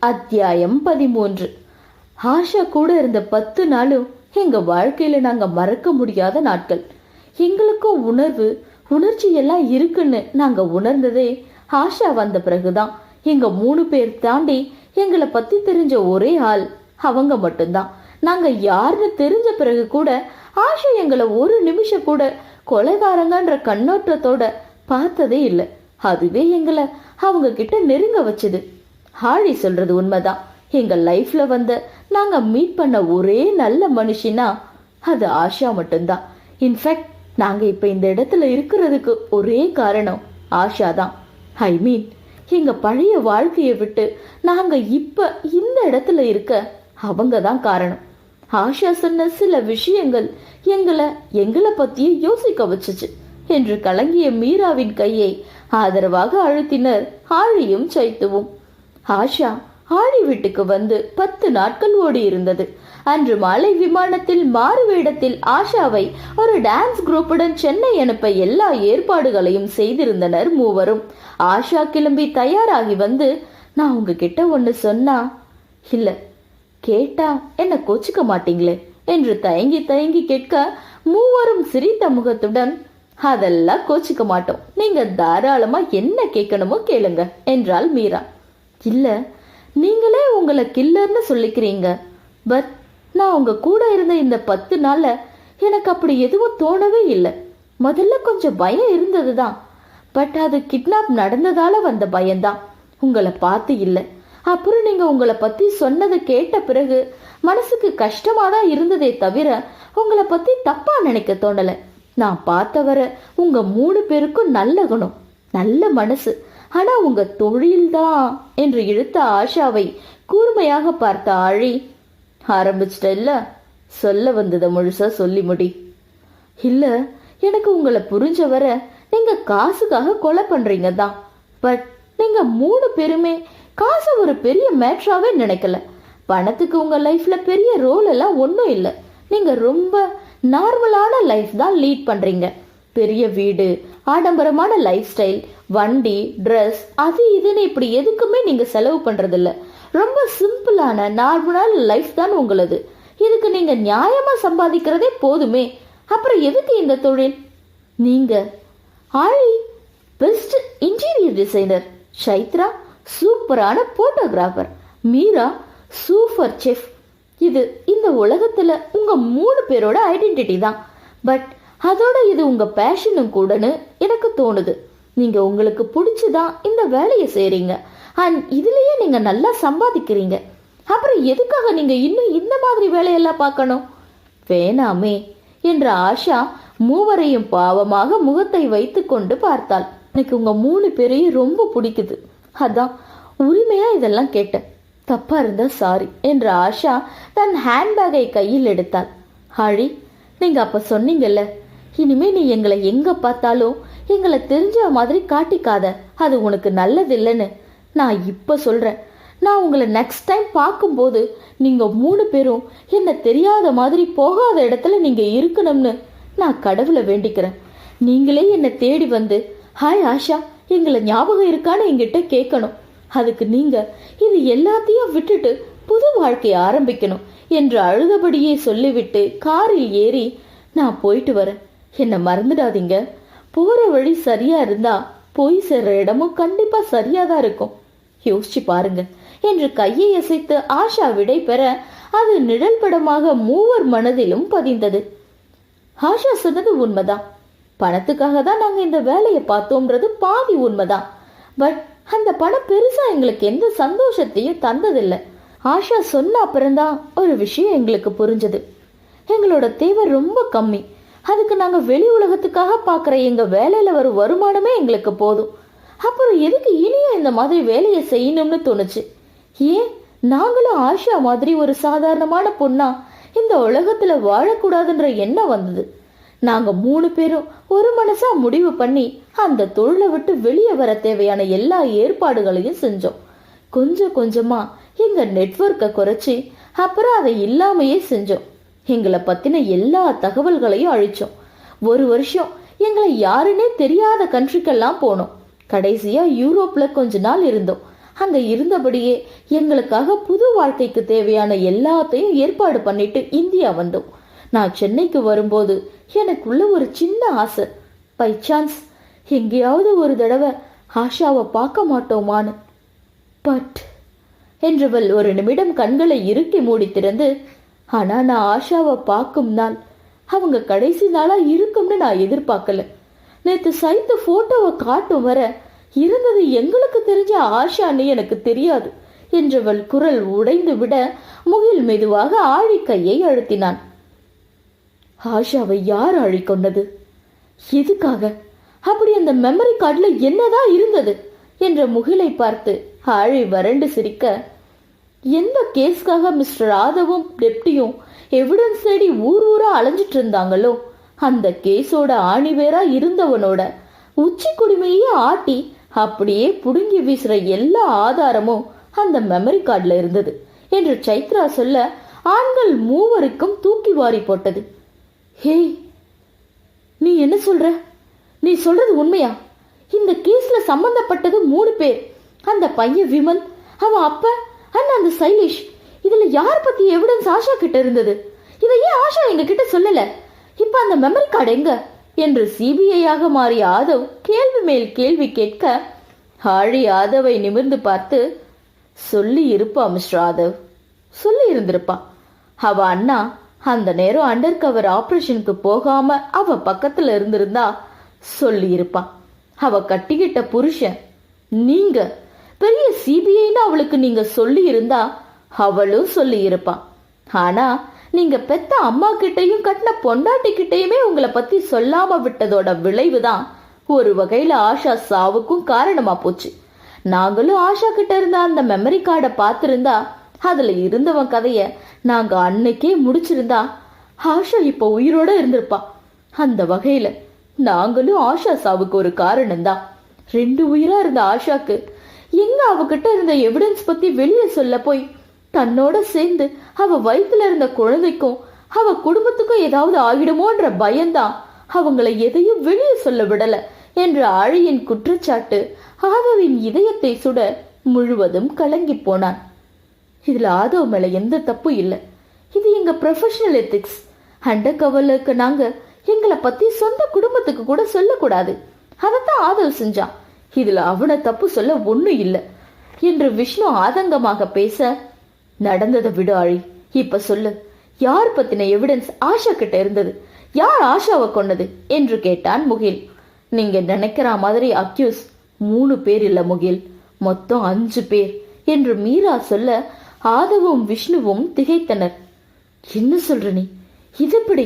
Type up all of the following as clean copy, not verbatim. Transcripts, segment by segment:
அத்தியாயம் 13. ஆஷா கூட இருந்த 10 நாளும் எங்க வாழ்க்கையில நாங்க மறக்க முடியாத நாட்கள். எங்களுக்கும் உணர்ச்சி எல்லாம் இருக்குன்னு நாங்க உணர்ந்ததே ஆஷா வந்த பிறகுதான். எங்க 3 பேர் தாண்டி எங்களை பத்தி தெரிஞ்ச ஒரே ஆள் அவங்க மட்டும்தான். நாங்க யாருன்னு தெரிஞ்ச பிறகு கூட ஆஷா எங்களை ஒரு நிமிஷம் கூட கொலைகாரங்கன்ற கண்ணோட்டத்தோட பார்த்ததே இல்லை. அதுவே எங்களை அவங்க கிட்ட நெருங்க வச்சது. ஹாழி சொல்றது உண்மைதான். எங்க லைஃப்ல வந்த நாங்க மீட் பண்ண ஒரே நல்ல மனுஷினா அது ஆஷா மட்டும்தான். இன்ஃபேக்ட் நாங்க இப்ப இந்த இடத்துல இருக்கிறதுக்கு ஒரே காரணம் ஆஷா தான். ஐ மீன், எங்க பழைய வாழ்க்கையை விட்டு நாங்க இப்ப இந்த இடத்துல இருக்க அவங்க தான் காரணம். ஆஷா சொன்ன சில விஷயங்கள் எங்களை பத்தியே யோசிக்க வச்சுச்சு என்று கலங்கிய மீராவின் கையை ஆதரவாக அழுத்தினர் ஆழியும் சைத்துவும். ஆஷா ஆழி வீட்டுக்கு வந்து 10 நாட்கள் ஓடி இருந்தது. அன்று மாலை விமானத்தில் மாறு வேடத்தில் ஆஷாவை ஒரு டான்ஸ் குரூப்புடன் சென்னை அனுப்ப எல்லா ஏற்பாடுகளையும் செய்திருந்தனர் மூவரும். ஆஷா கிளம்பி தயாராகி வந்து, நான் உங்ககிட்ட ஒன்னு சொன்னா இல்ல கேட்டா என்ன கோச்சிக்க மாட்டீங்களே என்று தயங்கி கேட்க மூவரும் சிரித்த முகத்துடன், அதெல்லாம் கோச்சிக்க மாட்டோம், நீங்க தாராளமா என்ன கேட்கணுமோ கேளுங்க என்றாள் மீரா. இல்ல, நீங்களே உங்களை கில்லர்னு சொல்லிக்கிறீங்க. பட் நான் உங்க கூட இருந்த இந்த 10 நாள்ல எனக்கு அப்படி எதுவும் தோணவே இல்லை. முதல்ல கொஞ்சம் பயம் இருந்ததுதான். பட் அது கிட்னாப் நடந்ததால வந்த பயம்தான், உங்களை பார்த்து இல்லை. அப்புறம் நீங்க உங்களை பத்தி சொன்னதை கேட்ட பிறகு மனசுக்கு கஷ்டமா தான் இருந்ததே தவிர உங்களை பத்தி தப்பா நினைக்க தோணல. நான் பார்த்தவரை உங்க 3 பேருக்கும் நல்ல குணம், நல்ல மனசு. ஆனா உங்க தொழில்தான் என்று இழுத்த ஆஷாவை கூர்மையாக பார்த்த ஆழி, ஆரம்பிச்சிட்ட இல்ல, சொல்ல வந்ததை முழுசா சொல்லி முடி. இல்ல, எனக்கு உங்களை புரிஞ்ச வர நீங்க காசுக்காக கொலை பண்றீங்க தான். பட் நீங்க 3 பேருமே காசு ஒரு பெரிய மேட்ராவே நினைக்கல. பணத்துக்கு உங்க லைஃப்ல பெரிய ரோல் எல்லாம் ஒன்றும் இல்லை. நீங்க ரொம்ப நார்மலான லைஃப் தான் லீட் பண்றீங்க. பெரிய வீடு, ஆடம்பரமான லைஃப் ஸ்டைல், வண்டி, ட்ரெஸ், அது இதுன்னு இப்படி எதுக்குமே நீங்க செலவு பண்றதில்ல. ரொம்ப சிம்பிளான நார்மலான லைஃப் தான் உங்களது. இதுக்கு நீங்க நியாயமா சம்பாதிக்கிறதே போதுமே. அப்புறம் எதுக்கு இந்த தொழில்? நீங்க ஆழி பெஸ்ட் இன்டீரியர் டிசைனர், சைத்ரா சூப்பரான போட்டோகிராஃபர், மீரா சூப்பர் செஃப். இது இந்த உலகத்துல உங்க 3 பேரோட ஐடென்டிட்டி தான். பட் அதோட இது உங்க பேஷனும் கூடன்னு எனக்கு தோணுது. நீங்க உங்களுக்கு பிடிச்சுதான் இந்த வேலையை செய்றீங்க. அண்ட் இதுலயே நீங்க நல்லா சம்பாதிக்கிறீங்க. அப்புறம் எதுக்காக நீங்க இன்னும் இந்த மாதிரி வேலையெல்லாம் பார்க்கணும்? வேணாமே என்ற ஆஷா மூவரையும் பாவமாக முகத்தை வைத்து கொண்டு பார்த்தாள். எனக்கு உங்க 3 பேரையும் ரொம்ப பிடிக்குது. அதான் உரிமையா இதெல்லாம் கேட்டேன். தப்பா இருந்தா சாரி என்ற ஆஷா தன் ஹேண்ட்பேக்கை கையில் எடுத்தாள். ஆழி, நீங்க அப்ப சொன்னீங்கல்ல, இனிமே நீ எங்களை எங்க பார்த்தாலும் எங்களை தெரிஞ்ச மாதிரி காட்டிக்காத, அது உனக்கு நல்லது இல்லைன்னு. நான் இப்ப சொல்றேன், நான் உங்களை நெக்ஸ்ட் டைம் பார்க்கும்போது நீங்க 3 பேரும் என்ன தெரியாத மாதிரி போகாத இடத்துல நீங்க இருக்கணும்னு நான் கடவுளை வேண்டிக்கிறேன். நீங்களே என்னை தேடி வந்து, ஹாய் ஆஷா, எங்களை ஞாபகம் இருக்கான்னு என்கிட்ட கேட்கணும். அதுக்கு நீங்க இது எல்லாத்தையும் விட்டுட்டு புது வாழ்க்கையை ஆரம்பிக்கணும் என்று அழுதபடியே சொல்லிவிட்டு காரில் ஏறி, நான் போயிட்டு வரேன், என்னை மறந்துடாதீங்க. போற வழி சரியா இருந்தா போய் சேர்ற இடமும் கண்டிப்பா சரியாதான் இருக்கும், யோசிச்சு பாருங்க என்று கையை அசைத்து ஆஷா விடை பெற அது நிழல் படமாக மூவர் மனதிலும் பதிந்தது. ஆஷா சொன்னது உண்மைதான். பணத்துக்காக தான் நாங்க இந்த வேலையை பார்த்தோம்ன்றது பாதி உண்மைதான். பட் அந்த பணம் பெருசா எங்களுக்கு எந்த சந்தோஷத்தையும் தந்ததில்லை. ஆஷா சொன்ன அப்புறம்தான் ஒரு விஷயம் எங்களுக்கு புரிஞ்சது. எங்களோட தேவை ரொம்ப கம்மி. அதுக்கு நாங்க வெளி உலகத்துக்காக பார்க்குற எங்க வேலையில வரும் வருமானமே எங்களுக்கு போதும். அப்புறம் எதுக்கு இனியும் இந்த மாதிரி வேலையை செய்யணும்னு தோணுச்சு. ஏன் நாங்களும் ஆஷா மாதிரி ஒரு சாதாரணமான பொண்ணா இந்த உலகத்துல வாழக்கூடாதுன்ற எண்ணம் வந்தது. நாங்க 3 பேரும் ஒரு மனசா முடிவு பண்ணி அந்த தொழிலை விட்டு வெளியே வர தேவையான எல்லா ஏற்பாடுகளையும் செஞ்சோம். கொஞ்சம் கொஞ்சமா எங்க நெட்வொர்க்கை குறைச்சி அப்புறம் அதை இல்லாமையே செஞ்சோம். எங்களை பத்தின எல்லா தகவல்களையும் அழிச்சோம். 1 வருஷம் எங்களை யாருன்னே தெரியாத கண்ட்ரிக்கெல்லாம் போனோம். கடைசியா யூரோப்ல கொஞ்ச நாள் இருந்தோம். அங்க இருந்தபடியே எங்களுக்காக புது வாழ்க்கைக்கு தேவையான எல்லாத்தையும் ஏற்பாடு பண்ணிட்டு இந்தியா வந்தோம். நான் சென்னைக்கு வரும்போது எனக்குள்ள ஒரு சின்ன ஆசை, பை சான்ஸ் எங்கேயாவது ஒரு தடவை ஆஷாவை பார்க்க மாட்டோமான்னு. பட் என்றவள் ஒரு நிமிடம் கண்களை இறுக்கி மூடி திறந்து, ஆனா நான் ஆஷாவை பார்க்கும் நாள் அவங்க கடைசி நாளா இருக்கும்னு நான் எதிர்பார்க்கல. நேத்து சைத்து போட்டோவை காட்டும் வர இருந்தது எங்களுக்கு தெரிஞ்ச ஆஷான்னு எனக்கு தெரியாது என்றவள் குரல் உடைந்து விட முகில் மெதுவாக ஆழி கையை அழுத்தினான். ஆஷாவை யார் ஆழிக்கொண்டது? எதுக்காக? அப்படி அந்த மெமரி கார்டுல என்னதான் இருந்தது என்ற முகிலை பார்த்து ஆழி வறண்டு சிரிக்க, எந்த கேஸ்க்காக மிஸ்டர் ஆதவும் டெப்டியும் எவிடன்ஸ் தேடி ஊர் ஊரா அலைஞ்சிட்டு இருந்தாங்களோ அந்த கேஸோட ஆணிவேரா இருந்தவனோட உச்சி குடிமையே ஆட்டி அப்படியே புடுங்கி வீசுற எல்லா ஆதாரமும் அந்த மெமரி கார்டுல இருந்தது என்று சைத்ரா சொல்ல ஆண்கள் மூவருக்கும் தூக்கி வாரி போட்டது. ஹேய், நீ என்ன சொல்ற? நீ சொல்றது உண்மையா? இந்த கேஸ்ல சம்பந்தப்பட்டது 3 பேர். அந்த பையன் விமல், அவன் அப்ப, அண்ணா அந்த சைலேஷ். இதுல யார் பத்தி எவிடன்ஸ் ஆஷா கிட்ட இருந்தது? இதை ஏன் ஆஷா எங்க கிட்ட சொல்லல? இப்ப அந்த மெமரி கார்டு எங்க என்று சிபிஐயாக மாறிய ஆதவ் கேள்வி மேல் கேள்வி கேட்க, ஆழி ஆதவை நிமிர்ந்து பார்த்து, சொல்லி இருப்பா மிஸ்டர் ஆதவ், சொல்லி இருந்திருப்பா. அவ அண்ணா அந்த நேரம் அண்டர் கவர் ஆபரேஷனுக்கு போகாம அவ பக்கத்துல இருந்திருந்தா சொல்லி இருப்பான். அவ கட்டிக்கிட்ட புருஷன் நீங்க பெரிய சிபிஐன்னு அவளுக்கு நீங்க சொல்லி இருந்தா அவளும் சொல்லி இருப்பான். ஆனா நீங்க பெத்த அம்மா கிட்டையும் கட்டின பொண்டாட்டி கிட்டையுமே உங்களை பத்தி சொல்லாம விட்டதோட விளைவுதான் ஒரு வகையில ஆஷா சாவுக்கும் காரணமா போச்சு. நாங்களும் ஆஷா கிட்ட இருந்த அந்த மெமரி கார்டை பார்த்திருந்தா அதுல இருந்தவன் கதைய நாங்க அன்னைக்கே முடிச்சிருந்தா ஆஷா இப்ப உயிரோட இருந்திருப்பா. அந்த வகையில நாங்களும் ஆஷா சாவுக்கு ஒரு காரணம் தான். 2 உயிரா இருந்த ஆஷாக்கு எங்க அவகிட்ட இருந்த எவிடன்ஸ் பத்தி வெளியே சொல்ல போய் தன்னோட சேர்ந்து அவ வயிற்றுல இருந்த குழந்தைக்கும் அவ குடும்பத்துக்கும் ஏதாவது ஆகிடுமோன்ற பயம்தான் அவங்களை எதையும் வெளியே சொல்ல விடல என்ற ஆழியின் குற்றச்சாட்டு ஆதவின் இதயத்தை சுட முழுவதும் கலங்கி போனான். இதுல ஆதவ் மேல எந்த தப்பும் இல்லை. இது எங்க ப்ரொஃபஷனல் எத்திக்ஸ். அண்டர் கவர்லுக்கு நாங்க எங்களை பத்தி சொந்த குடும்பத்துக்கு கூட சொல்லக்கூடாது. அதைத்தான் ஆதவ் செஞ்சான். இதுல அவனை தப்பு சொல்ல ஒண்ணும் இல்லை என்று விஷ்ணு ஆதங்கமாக பேச, நடந்ததை விடு ஆழி, இப்ப சொல்லு, யார் பத்தின எவிடன்ஸ் ஆஷா கிட்ட இருந்தது? யார் ஆஷாவை கொண்டது என்று கேட்டான் முகில். நீங்க நினைக்கிற மாதிரி அக்யூஸ் 3 பேர் இல்ல முகில், மொத்தம் 5 பேர் என்று மீரா சொல்ல ஆதவும் விஷ்ணுவும் திகைத்தனர். என்ன சொல்ற நீ? இது எப்படி?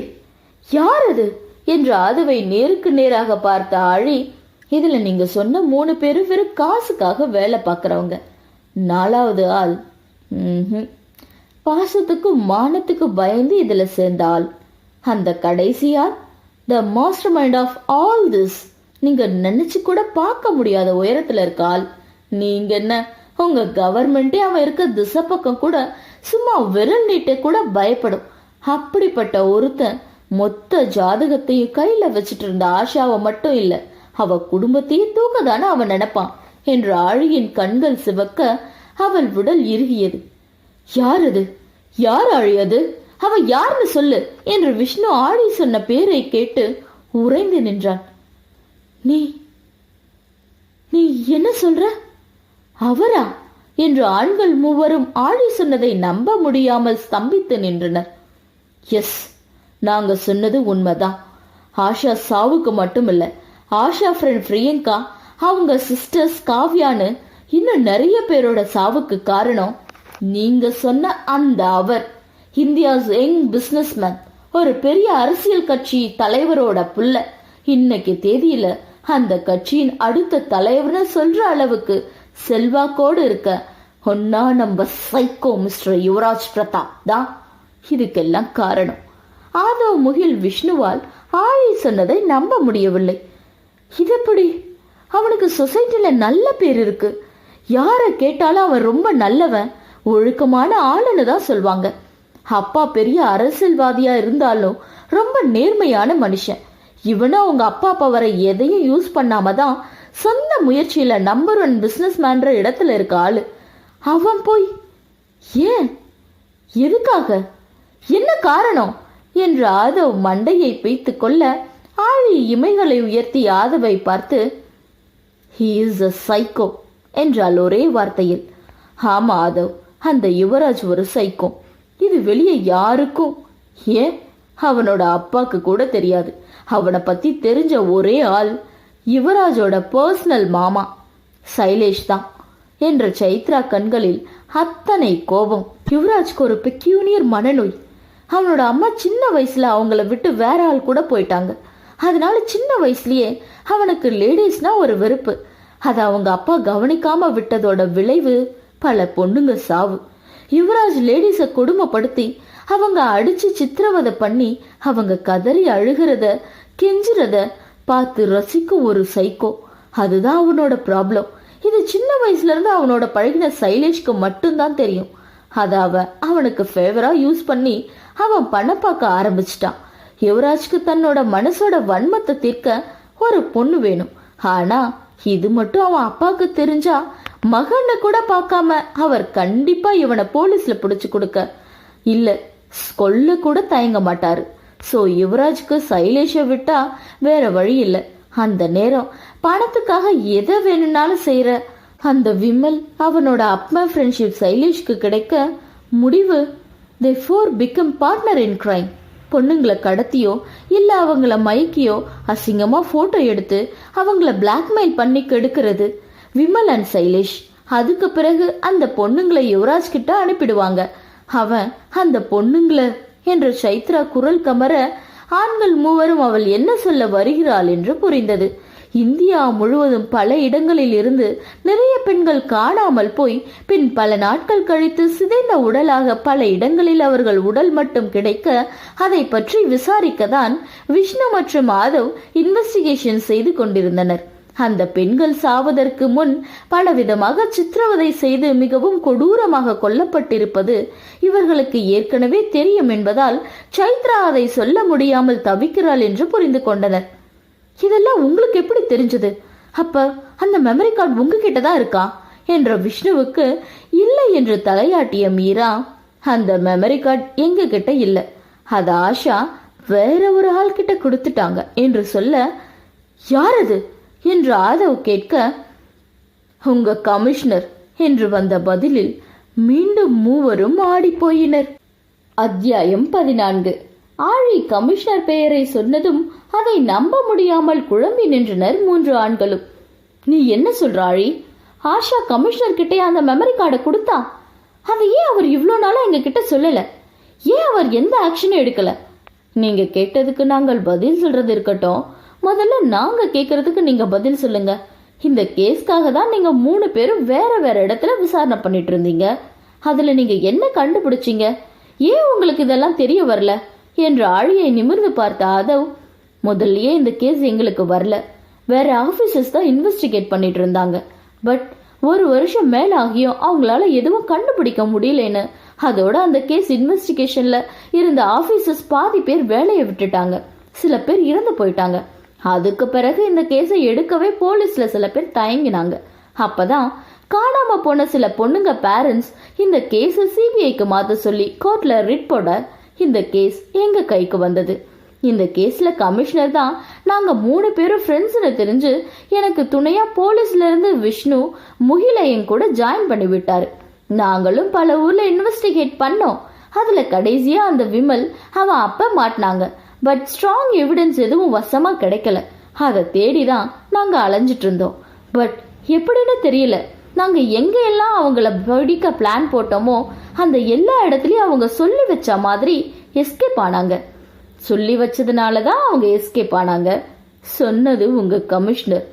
யார் அது என்று ஆதவை நேருக்கு நேராக பார்த்த ஆழி, இதுல நீங்க சொன்ன 3 பேரும் வெறும் காசுக்காக வேலை பார்க்கறவங்க. 4வது ஆள் பாசத்துக்கும் மானத்துக்கு பயந்து இதுல சேர்ந்த ஆள். அந்த கடைசி ஆள் the mastermind of all this. நீங்க நினைச்சு கூட பார்க்க முடியாத உயரத்துல இருக்க ஆள். நீங்க என்ன, உங்க கவர்மெண்டே அவன் இருக்க திசை பக்கம் கூட சும்மா விரல் நீட்ட கூட பயப்படும். அப்படிப்பட்ட ஒருத்தன் மொத்த ஜாதகத்தையும் கையில வச்சுட்டு இருந்த ஆஷாவை மட்டும் இல்ல, அவ குடும்பத்தையே தூக்கதானே அவன் நினைப்பான் என்று ஆழியின் கண்கள் சிவக்க அவள் உடல் இறுகியது. யார் அது? யார் ஆழியது? அவ யாருன்னு சொல்லு என்று விஷ்ணு ஆழி சொன்ன பேரை கேட்டு உறைந்து நின்றான். நீ நீ என்ன சொல்ற? அவரா என்று ஆண்கள் மூவரும் ஆழி சொன்னதை நம்ப முடியாமல் ஸ்தம்பித்து நின்றனர். எஸ், நாங்க சொன்னது உண்மைதான். ஆஷா சாவுக்கு மட்டுமில்ல, ஆஷா ஃப்ரெண்ட் பிரியங்கா, அவங்க சிஸ்டர்ஸ் காவ்யான்னு இன்னும் நிறைய பேரோட சாவுக்கு காரணம் நீங்க சொன்ன அந்த அவர். இந்தியாஸ் யங் பிசினஸ்மேன், ஒரு பெரிய அரசியல் கட்சி தலைவரோட புள்ள. இன்னைக்கு தேதியில அந்த கட்சியின் அடுத்த தலைவர்னு சொல்ற அளவுக்கு செல்வாக்கோடு இருக்க ஒன்னா நம்ம சைக்கோ மிஸ்டர் யுவராஜ் பிரதாப் தான் இதுக்கெல்லாம் காரணம். ஆதவ் முகில் விஷ்ணுவால் ஆழி சொன்னதை நம்ப முடியவில்லை. இதெப்படி? அவனுக்கு சொசைட்டில நல்ல பேர் இருக்கு. யார கேட்டாலும் அவன் ரொம்ப நல்லவன், ஒழுக்கமான ஆளுன்னு தான் சொல்வாங்க. அப்பா பெரிய அரசியல்வாதியா இருந்தாலும் ரொம்ப நேர்மையான மனுஷன். இவனும் அவங்க அப்பா பவரை எதையும் யூஸ் பண்ணாம தான் சொந்த முயற்சியில நம்பர் 1 பிசினஸ் மேன்ற இடத்துல இருக்க ஆளு. அவன் போய் ஏன், எதுக்காக, என்ன காரணம் என்று ஆதவ் மண்டையை பிய்த்து கொள்ள ஆழி இமைகளை உயர்த்தி ஆதவை பார்த்து ஹி இஸ் அ சைக்கோ என்றாள் ஒரே வார்த்தையில். ஆமா ஆதவ், அந்த யுவராஜ் ஒரு சைக்கோ. இது வெளியே யாருக்கும், ஏன் அவனோட அப்பாக்கு கூட தெரியாது. அவனை பத்தி தெரிஞ்ச ஒரே ஆள் யுவராஜோட பர்சனல் மாமா சைலேஷ் தான் என்ற சைத்ரா கண்களில் அத்தனை கோபம். யுவராஜ்க்கு ஒரு பெக்யூனியர் மனநோய். அவனோட அம்மா சின்ன வயசுல அவங்கள விட்டு வேற ஆள் கூட போயிட்டாங்க. அதனால சின்ன வயசுலயே அவனுக்கு லேடிஸ்னா ஒரு வெறுப்பு. அதை அவங்க அப்பா கவனிக்காம விட்டதோட விளைவு பல பொண்ணுங்க சாவு. யுவராஜ் லேடிஸை கொடுமைப்படுத்தி அவங்க அடிச்சு சித்திரவதை பண்ணி அவங்க கதறி அழுகிறத கெஞ்சுறத பார்த்து ரசிக்கும் ஒரு சைக்கோ. அதுதான் அவனோட ப்ராப்ளம். இது சின்ன வயசுல இருந்து அவனோட பழகின சைலேஷ்க்கு மட்டும்தான் தெரியும். அதை அவனுக்கு ஃபேவரா யூஸ் பண்ணி அவன் பணம் பார்க்க ஆரம்பிச்சிட்டான். யுவராஜ்க்கு தன்னோட மனசோட வன்மத்தை தீர்க்க ஒரு பொண்ணு வேணும். ஆனா இது மட்டும் அவன் அப்பாவுக்கு தெரிஞ்சா மகனை கூட பார்க்காம அவர் கண்டிப்பா இவனை போலீஸ்ல பிடிச்சு கொடுக்க இல்ல கொல்ல கூட தயங்க மாட்டாரு. சோ யுவராஜ்க்கு சைலேஷை விட்டா வேற வழி இல்லை. அந்த நேரம் பணத்துக்காக எதை வேணும்னாலும் செய்யற அந்த விமல் அவனோட அப்பா ஃப்ரெண்ட்ஷிப் சைலேஷ்க்கு கிடைக்க முடிவு they four become partner in crime. பொண்ணுங்களை கடத்தியோ இல்ல அவங்கள மயக்கியோ அசிங்கமா போட்டோ எடுத்து அவங்கள பிளாக்மெயில் பண்ணி கெடுக்கிறது விமல் அண்ட் சைலேஷ். அதுக்கு பிறகு அந்த பொண்ணுங்களை யுவராஜ் கிட்ட அனுப்பிடுவாங்க. அவன் அந்த பொண்ணுங்களை என்று சைத்ரா குரல் கமர ஆண்கள் மூவரும் அவள் என்ன சொல்ல வருகிறாள் என்று புரிந்தது. இந்தியா முழுவதும் பல இடங்களில் இருந்து நிறைய பெண்கள் காணாமல் போய் பின் பல நாட்கள் கழித்து சிதைந்த உடலாக பல இடங்களில் அவர்கள் உடல் மட்டும் கிடைக்க அதை பற்றி விசாரிக்கத்தான் விஷ்ணு மற்றும் ஆதவ் இன்வெஸ்டிகேஷன் செய்து கொண்டிருந்தனர். அந்த பெண்கள் சாவதற்கு முன் பலவிதமாக சித்திரவதை செய்து மிகவும் கொடூரமாக கொல்லப்பட்டிருப்பது இவர்களுக்கு ஏற்கனவே தெரியும் என்பதால் சைத்ரா அதை சொல்ல முடியாமல் தவிக்கிறாள் என்று புரிந்து கொண்டனர். இதெல்லாம் உங்களுக்கு எப்படி தெரிஞ்சது? அப்ப அந்த மெமரி கார்டு உங்ககிட்ட தான் இருக்கா என்ற விஷ்ணுவுக்கு இல்லை என்று தலையாட்டிய மீரா, அந்த மெமரி கார்டு எங்க கிட்ட இல்லை, அது ஆஷா வேற ஒரு ஆள் கிட்ட கொடுத்துட்டாங்க என்று சொல்ல, யாரது என்று ஆதவ் கேட்க, உங்க கமிஷனர் என்று வந்த பதிலில் மீண்டும் மூவரும் ஆடிப்போயினர். அத்தியாயம் 14. ஆழி கமிஷனர் பெயரை சொன்னதும் அதை நம்ப முடியாமல் குழம்பி நின்றனர் 3 ஆண்களும். நீ என்ன சொல்ற ஆழி? ஆஷா கமிஷனர் கிட்டே அந்த மெமரி கார்டை கொடுத்தா? அதை ஏன் அவர் இவ்வளோ நாளா எங்க கிட்ட சொல்லல? ஏன் அவர் எந்த ஆக்ஷனும் எடுக்கல? நீங்க கேட்டதுக்கு நாங்கள் பதில் சொல்றது இருக்கட்டும், முதல்ல நாங்க கேட்கறதுக்கு நீங்க பதில் சொல்லுங்க. இந்த கேஸ்க்காக தான் நீங்க 3 பேரும் வேற வேற இடத்துல விசாரணை பண்ணிட்டு இருந்தீங்க. அதுல நீங்க என்ன கண்டுபிடிச்சீங்க? ஏன் உங்களுக்கு இதெல்லாம் தெரிய வரல என்று ஆழியை நிமிர்ந்து பார்த்த ஆதவ், முதல்லயே இந்த கேஸ் எங்களுக்கு வரல, வேற ஆபீசர்ஸ் தான் இன்வெஸ்டிகேட் பண்ணிட்டு இருந்தாங்க. பட் 1 வருஷம் மேல ஆகியும் அவங்களால எதுவும் கண்டுபிடிக்க முடியலன்னு, அதோட அந்த கேஸ் இன்வெஸ்டிகேஷன்ல இருந்த ஆபீசர்ஸ் பாதி பேர் வேலையை விட்டுட்டாங்க, சில பேர் இறந்து போயிட்டாங்க. அதுக்கு பிறகு இந்த கேஸை எடுக்கவே போலீஸ்ல சில பேர் தயங்கினாங்க. அப்பதான் காணாம போன சில பொண்ணுங்க பேரண்ட்ஸ் இந்த கேஸை சிபிஐக்கு மாத்த சொல்லி கோர்ட்ல ரிட் போட இந்த கேஸ் எங்க கைக்கு வந்தது. இந்த கேஸ்ல கமிஷனர் தான் நாங்க 3 பேரும் ஃப்ரெண்ட்ஸ்னு தெரிஞ்சு எனக்கு துணையா போலீஸ்ல இருந்து விஷ்ணு முகிலையும் கூட ஜாயின் பண்ணி விட்டாரு. நாங்களும் பல ஊர்ல இன்வெஸ்டிகேட் பண்ணோம். அதுல கடைசியா அந்த விமல் அவன் அப்ப மாட்டினாங்க. பட் ஸ்ட்ராங் எவிடன்ஸ் எதுவும் வசமா கிடைக்கல. அதை தேடிதான் நாங்க அலைஞ்சிட்டு இருந்தோம். பட் எப்படின்னு தெரியல, நாங்க எங்க எல்லாம் அவங்கள பிடிக்க பிளான் போட்டோமோ அந்த எல்லா இடத்துலயும் அவங்க சொல்லி வச்ச மாதிரி எஸ்கேப் ஆனாங்க. சொல்லி வச்சதுனாலதான் அவங்க எஸ்கேப் ஆனாங்க. சொன்னது உங்க கமிஷனர்.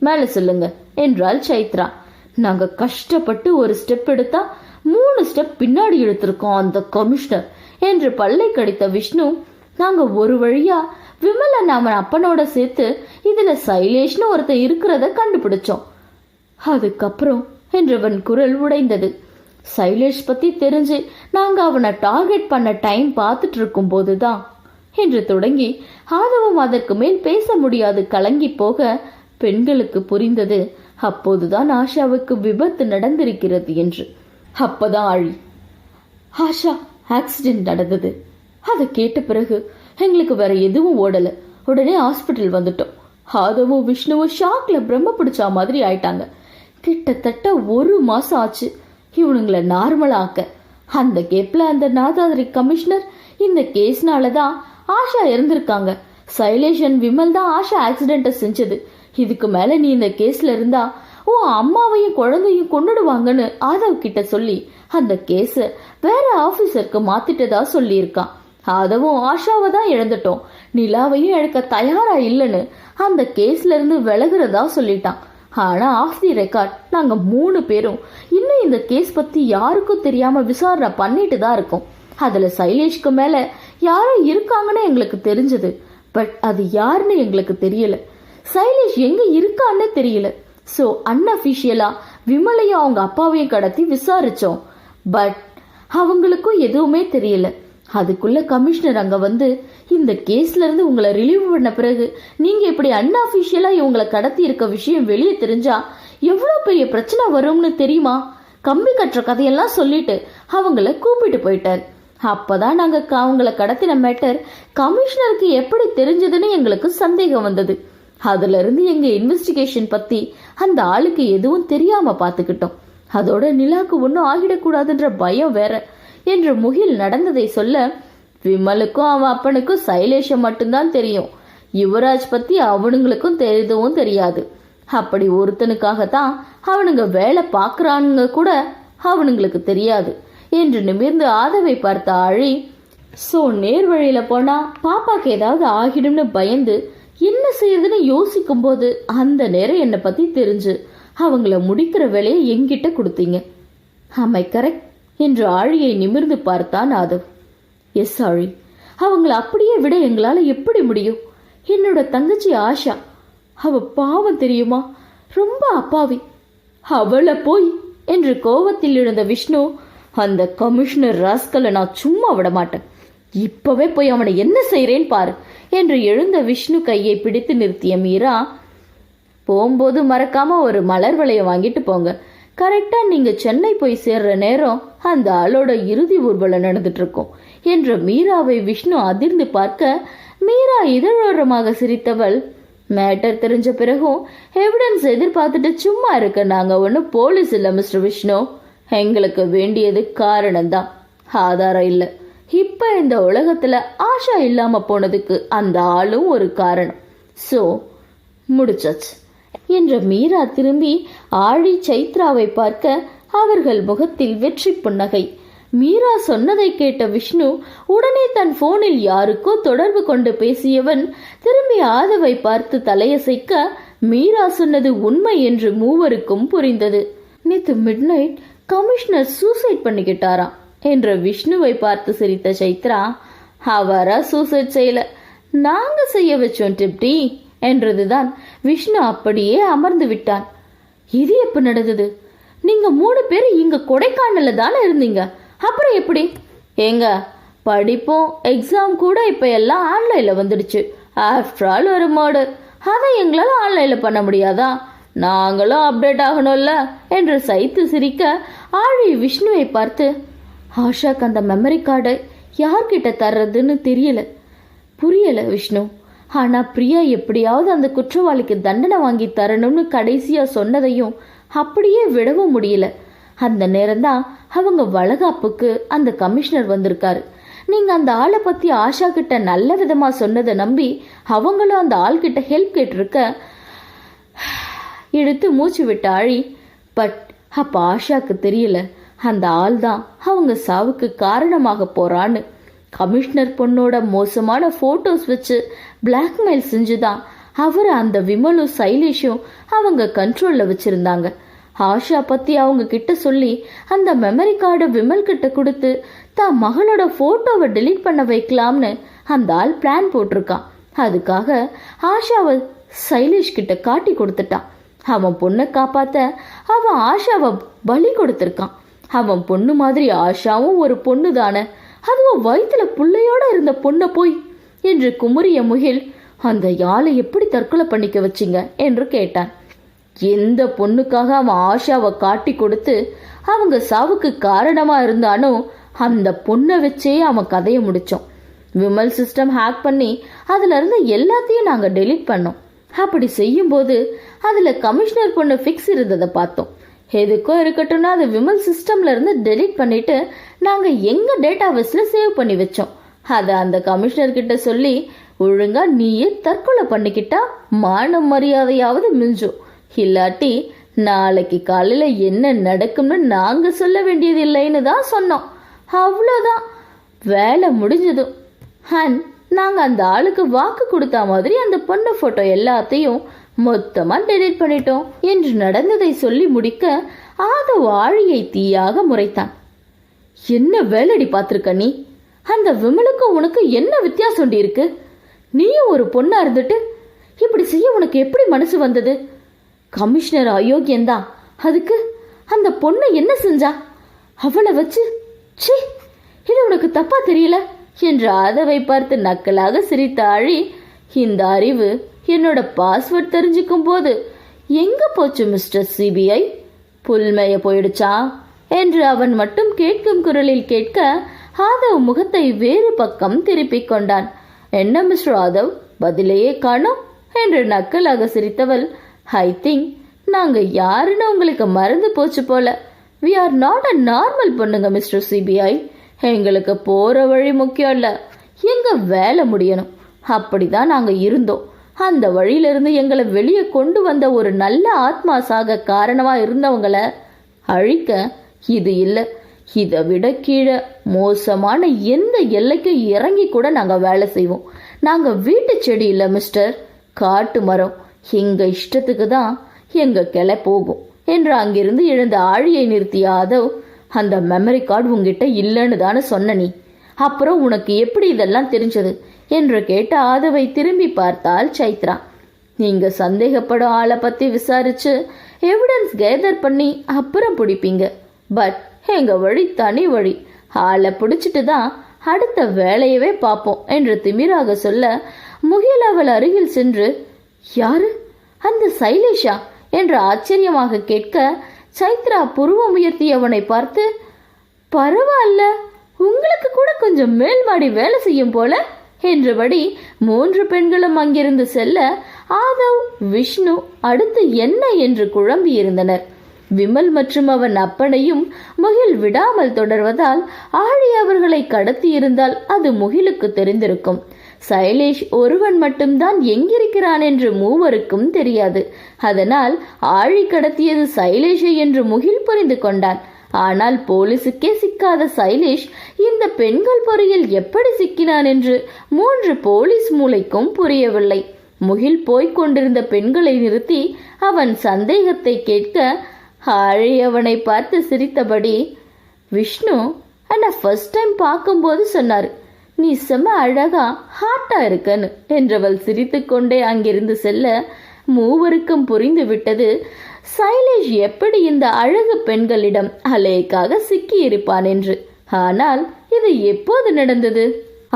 மேல சொல்லுங்க என்றாள் சைத்ரா. நாங்க கஷ்டப்பட்டு ஒரு ஸ்டெப் எடுத்தா 3 ஸ்டெப் பின்னாடி எடுத்திருக்கோம் அந்த கமிஷனர் என்று பல்லை கடித்த விஷ்ணு, நாங்க ஒரு வழியா விமலன் அவன் அப்பனோட சேர்த்து இதுல சைலேஷ்னு ஒருத்தர் இருக்கிறத கண்டுபிடிச்சோம். அதுக்கப்புறம் என்றவன் குரல் உடைந்தது. சைலேஷ் பத்தி தெரிஞ்சு நாங்க அவனை டார்கெட் பண்ண டைம் பார்த்துட்டு இருக்கும் போதுதான் என்று தொடங்கி ஆதவும் அதற்கு மேல் பேச முடியாது கலங்கி போக பெண்களுக்கு புரிந்தது அப்போதுதான் ஆஷாவுக்கு விபத்து நடந்திருக்கிறது என்று. அப்பதான் ஆழி, ஆஷா ஆக்சிடென்ட் நடந்தது. அதை கேட்ட பிறகு எங்களுக்கு வேற எதுவும் ஓடல. உடனே ஹாஸ்பிட்டல் வந்துட்டோம். ஆதவும் விஷ்ணுவும் ஷாக்ல பிரம்ம பிடிச்சா மாதிரி ஆயிட்டாங்க. கிட்டத்தட்ட 1 மாசம் ஆச்சு இவனுங்களை நார்மலா ஆக்க. அந்த கேப்ல அந்த நாதாதிரி கமிஷனர் இந்த கேஸ்னாலதான் ஆஷா இறந்திருக்காங்க. சைலேஷ் அண்ட் விமல் தான் ஆஷா ஆக்சிடென்ட செஞ்சது. இதுக்கு மேல நீ இந்த கேஸ்ல இருந்தா உன் அம்மாவையும் குழந்தையும் கொன்னுடுவாங்கன்னு ஆதவ் கிட்ட சொல்லி அந்த கேஸ வேற ஆபீசருக்கு மாத்திட்டதா சொல்லியிருக்கான். ஆதவும் ஆஷாவை தான் இழந்துட்டோம், நிலாவையும் இழக்க தயாரா இல்லைன்னு அந்த கேஸ்ல இருந்து விலகுறதா சொல்லிட்டான். ஆனா ஆஃப் தி ரெக்கார்ட் நாங்க 3 பேரும் இன்னும் இந்த கேஸ் பத்தி யாருக்கும் தெரியாம விசாரணை பண்ணிட்டு தான் இருக்கோம். அதுல சைலேஷ்க்கு மேல யாரோ இருக்காங்கன்னு எங்களுக்கு தெரிஞ்சது. பட் அது யாருன்னு எங்களுக்கு தெரியல. சைலேஷ் எங்க இருக்கான்னு தெரியல. ஸோ அன்அஃபிஷியலா விமலையும் அவங்க அப்பாவையும் கடத்தி விசாரிச்சோம். பட் அவங்களுக்கும் எதுவுமே தெரியல. அதுக்குள்ள கமிஷனர் அங்க வந்து இந்த கேஸ்ல இருந்து உங்களை ரிலீவ் பண்ண பிறகு நீங்க இப்படி அன்அஃபிஷியலா இவங்களை கடத்தி இருக்க விஷயம் வெளியே தெரிஞ்சா எவ்வளவு பெரிய பிரச்சனை வரும்னு தெரியுமா? கம்பி கட்டுற கதையெல்லாம் சொல்லிட்டு அவங்கள கூப்பிட்டு போயிட்டார். அப்பதான் நாங்க அவங்கள கடத்தின மேட்டர் கமிஷனருக்கு எப்படி தெரிஞ்சதுன்னு எங்களுக்கு சந்தேகம் வந்தது. அதுல இருந்து எங்க இன்வெஸ்டிகேஷன் பத்தி அந்த ஆளுக்கு எதுவும் தெரியாம பாத்துக்கிட்டோம். அதோட நிலாக்கு ஒன்னும் ஆகிடக்கூடாதுன்ற பயம் வேற என்று முகில் நடந்ததை சொல்ல, விமலுக்கும் அவன் அப்பனுக்கும் சைலேஷம் மட்டும்தான் தெரியும். யுவராஜ் பத்தி அவனுங்களுக்கும் எதுவும் தெரியாது. அப்படி ஒருத்தனுக்காகத்தான் அவனுங்க வேலை பாக்குறானுங்க கூட அவனுங்களுக்கு தெரியாது என்று நிமிர்ந்து ஆதவை பார்த்த ஆழி, சோ நேர் வழியில போனா பாப்பாக்கு ஏதாவது ஆகிடும்னு பயந்து என்ன செய்யறதுன்னு யோசிக்கும் போது அந்த நேரம் என்னை பத்தி தெரிஞ்சு அவங்கள முடிக்கிற வேலையை என்கிட்ட கொடுத்தீங்க. ஆமை கரெக்ட் என்று ஆழியை நிமிர்ந்து பார்த்தான் ஆதவ். எஸ் ஆழி, அவங்கள அப்படியே விட எங்களால எப்படி முடியும்? என்னோட தங்கச்சி ஆஷா, அவ பாவம் தெரியுமா, ரொம்ப அப்பாவி. அவளை போய் என்று கோவத்தில் எழுந்த விஷ்ணு, அந்த கமிஷனர் ராஸ்கலை நான் சும்மா விட மாட்டேன். இப்பவே போய் அவனை என்ன செய்யறேன்னு பாரு என்று எழுந்த விஷ்ணு கையை பிடித்து நிறுத்திய மீரா, போகும்போது மறக்காம ஒரு மலர் வளைய வாங்கிட்டு போங்க. கரெக்டா நீங்க சென்னை போய் சேர்ற நேரம் அந்த ஆளோட இறுதி ஊர்வலம் நடந்துட்டு இருக்கும் என்ற மீராவை விஷ்ணு அதிர்ந்து பார்க்க, மீரா இதழோரமாக சிரித்தவள், மேட்டர் தெரிஞ்ச பிறகும் எவிடன்ஸ் எதிர்பார்த்துட்டு சும்மா இருக்க நாங்க ஒன்னும் போலீஸ் இல்ல மிஸ்டர் விஷ்ணு. எங்களுக்கு வேண்டியது காரணம்தான், ஆதாரம் இல்ல. இப்ப இந்த உலகத்துல ஆஷா இல்லாம போனதுக்கு அந்த ஆளும் ஒரு காரணம். சோ முடிச்சாச்சு என்ற மீரா திரும்பி ஆழி சைத்ராவை பார்க்க அவர்கள் முகத்தில் வெற்றி புன்னகை. மீரா சொன்னதை கேட்ட விஷ்ணு உடனே தன் போனில் யாருக்கோ தொடர்பு கொண்டு பேசியவன் திரும்பி ஆதவை பார்த்து தலையசைக்க, மீரா சொன்னது உண்மை என்று மூவருக்கும் புரிந்தது. நேத்து மிட்நைட் கமிஷனர் சூசைட் பண்ணிக்கிட்டாராம் என்ற விஷ்ணுவை பார்த்து சிரித்த சைத்ரா, அவரா சூசைட் செய்யல, நாங்க செய்ய வச்சோம் டிப்டி என்றதுதான். விஷ்ணு அப்படியே அமர்ந்து விட்டான். இது எப்ப நடந்தது? நீங்க 3 பேர் இங்க கொடைக்கானல்ல தானே இருந்தீங்க, அப்புறம் எப்படி? ஏங்க, படிப்போம் எக்ஸாம் கூட இப்ப எல்லாம் ஆன்லைன்ல வந்துடுச்சு. ஆஃப்டர் ஆல் ஒரு மர்டர், அதை எங்களால ஆன்லைன்ல பண்ண முடியாதா? நாங்களும் அப்டேட் ஆகணும்ல என்று சைத்து சிரிக்க, ஆழி விஷ்ணுவை பார்த்து, ஆஷாக்கு அந்த மெமரி கார்டை யார்கிட்ட தர்றதுன்னு புரியல விஷ்ணு. ஆனா பிரியா எப்படியாவது அந்த குற்றவாளிக்கு தண்டனை வாங்கி தரணும்னு கடைசியா சொன்னதையும் அப்படியே விடவும் முடியல. அந்த நேரம்தான் அவங்க வளகாப்புக்கு அந்த கமிஷனர் வந்திருக்காரு. நீங்க அந்த ஆளை பத்தி ஆஷா கிட்ட நல்ல விதமா சொன்னதை நம்பி அவங்களும் அந்த ஆள் கிட்ட ஹெல்ப் கேட்டிருக்க, இழுத்து மூச்சு விட்ட ஆழி. பட் அப்ப ஆஷாக்கு தெரியல அந்த ஆள் தான் அவங்க சாவுக்கு காரணமாக போறான்னு. கமிஷனர் பொண்ணோட மோசமான போட்டோஸ் வச்சு பிளாக்மெயில் செஞ்சுதான் அவரை அந்த விமலும் சைலேஷும் அவங்க கண்ட்ரோல்ல வச்சிருந்தாங்க. ஆஷா பத்தி அவங்க கிட்ட சொல்லி அந்த மெமரி கார்டை விமல் கிட்ட கொடுத்து தான் மகளோட போட்டோவை டெலீட் பண்ண வைக்கலாம்னு அந்த ஆள் பிளான் போட்டிருக்கான். அதுக்காக ஆஷாவை சைலேஷ் கிட்ட காட்டி கொடுத்துட்டான். அவன் பொண்ணை காப்பாத்த அவன் ஆஷாவை பலி கொடுத்திருக்கான். அவன் பொண்ணு மாதிரி ஆஷாவும் ஒரு பொண்ணு தானே, அதுவும் வயிற்றுல புள்ளையோட இருந்த பொண்ணை போய் என்று குமுறிய முகில், அந்த ஆளை எப்படி தற்கொலை பண்ணிக்க வச்சிங்க என்று கேட்டான். எந்த பொண்ணுக்காக அவன் ஆஷாவை காட்டி கொடுத்து அவங்க சாவுக்கு காரணமா இருந்தானோ அந்த பொண்ணை வச்சே அவன் கதையை முடிச்சோம். விமல் சிஸ்டம் ஹேக் பண்ணி அதுல இருந்து எல்லாத்தையும் நாங்க டெலீட் பண்ணோம். அப்படி செய்யும்போது அதுல கமிஷனர் பொண்ணு ஃபிக்ஸ் இருந்ததை பார்த்தோம். எதுக்கும் இருக்கட்டும்னா அது விமல் சிஸ்டம்ல இருந்து டெலீட் பண்ணிட்டு நாங்க எங்க டேட்டாபேஸ்ல சேவ் பண்ணி வச்சோம். அதை அந்த கமிஷனர் கிட்ட சொல்லி ஒழுங்கா நீயே தற்கொலை பண்ணிக்கிட்டா மான மரியாதையாவது மிஞ்சும், இல்லாட்டி நாளைக்கு காலையில என்ன நடக்கும்னு நாங்க சொல்ல வேண்டியது இல்லைன்னு தான் சொன்னோம். அவ்வளோதான், வேலை முடிஞ்சதும். அண்ட் நாங்க அந்த ஆளுக்கு வாக்கு கொடுத்த மாதிரி அந்த பொண்ணு போட்டோ எல்லாத்தையும் மொத்தமா டெலீட் பண்ணிட்டோம் என்று நடந்ததை சொல்லி முடிக்க ஆதவ் ஆழியை தீயாக முறைத்தான். என்ன வேலைடி பார்த்திருக்க நீ? அந்த விமலுக்கும் உனக்கு என்ன வித்தியாசம் இருக்கு? நீயும் ஒரு பொண்ணா இருந்துட்டு இப்படி செய்ய உனக்கு எப்படி மனசு வந்தது? கமிஷனர் அயோக்கியந்தான், அதுக்கு அந்த பொண்ணு என்ன செஞ்சா? அவளை வச்சு சி, இது உனக்கு தப்பா தெரியல என்று ஆதவை பார்த்து நக்கலாக சிரித்த ஆழி, இந்த அறிவு என்னோட பாஸ்வேர்ட் தெரிஞ்சுக்கும் போது எங்க போச்சு மிஸ்டர் சிபிஐ? புல்மைய போயிடுச்சா என்று அவன் மட்டும் கேட்கும் குரலில் கேட்க ஆதவ் முகத்தை வேறு பக்கம் திருப்பிக் கொண்டான். என்ன மிஸ்டர் ஆதவ், பதிலையே காணோம் என்று நக்கலாக சிரித்தவள், ஐ திங்க் நாங்க யாருன்னு உங்களுக்கு மறந்து போச்சு போல. We are not a normal பொண்ணுங்க மிஸ்டர் சிபிஐ. எங்களுக்கு போற வழி முக்கியம் இல்ல, எங்க வேலை முடியணும். அப்படிதான் நாங்க இருந்தோம். அந்த வழியிலிருந்து எங்களை வெளியே கொண்டு வந்த ஒரு நல்ல ஆத்மா சாக காரணமா இருந்தவங்களை அழிக்க இது இல்லை, இதை விட கீழே மோசமான எந்த எல்லைக்கும் இறங்கி கூட நாங்க வேலை செய்வோம். நாங்க வீட்டு செடி இல்லை மிஸ்டர், காட்டு மரம். எங்க இஷ்டத்துக்கு தான் எங்க கிளை போகும் என்று அங்கிருந்து எழுந்த ஆழியை நிறுத்திய ஆதவ், அந்த மெமரி கார்டு உங்ககிட்ட இல்லைன்னு தானே சொன்ன நீ, அப்புறம் உனக்கு எப்படி இதெல்லாம் தெரிஞ்சது என்று கேட்ட ஆதவை திரும்பி பார்த்தாள் சைத்ரா. நீங்க சந்தேகப்படும் ஆளை பத்தி விசாரிச்சு எவிடன்ஸ் கேதர் பண்ணி அப்புறம் பிடிப்பீங்க. பட் எங்க வழி தனி வழி, ஆளை பிடிச்சிட்டு தான் அடுத்த வேலையவே பார்ப்போம் என்று திமிராக சொல்ல முகில் அவள் அருகில் சென்று, யாரு அந்த சைலேஷா என்று ஆச்சரியமாக கேட்க சைத்ரா புருவம் உயர்த்தி அவனை பார்த்து, பரவாயில்ல, உங்களுக்கு கூட கொஞ்சம் மேல் மாடி வேலை செய்யும் போல என்றபடி 3 பெண்களும் அங்கிருந்து செல்ல ஆதவ் விஷ்ணு அடுத்து என்ன என்று குழம்பி இருந்தனர். விமல் மற்றும் அவன் அப்பனையும் முகில் விடாமல் தொடர்வதால் ஆழி அவர்களை கடத்தி இருந்தால் அது முகிலுக்கு தெரிந்திருக்கும். சைலேஷ் ஒருவன் மட்டும்தான் எங்கிருக்கிறான் என்று மூவருக்கும் தெரியாது. அதனால் ஆழி கடத்தியது சைலேஷை என்று முகில் புரிந்து கொண்டான். ஆனால் போலீசுக்கே சிக்காத சைலேஷ் இந்த பெண்கள் பொறியில் எப்படி சிக்கினான் என்று 3 போலீஸ் மூளைக்கும் புரியவில்லை. முகில் போய்க் கொண்டிருந்த பெண்களை நிறுத்தி அவன் சந்தேகத்தை கேட்க ஆழி அவனை பார்த்து சிரித்தபடி, விஷ்ணு அண்ணா ஃபர்ஸ்ட் டைம் பார்க்கும்போது சொன்னார், நீ செம்ம அழகா ஹாட்டா இருக்கன்னு என்றவள் சிரித்து கொண்டே அங்கிருந்து செல்ல மூவருக்கும் புரிந்து விட்டது சைலேஷ் எப்படி இந்த அழகு பெண்களிடம் அலேக்காக சிக்கி இருப்பான் என்று. ஆனால் இது எப்போது நடந்தது?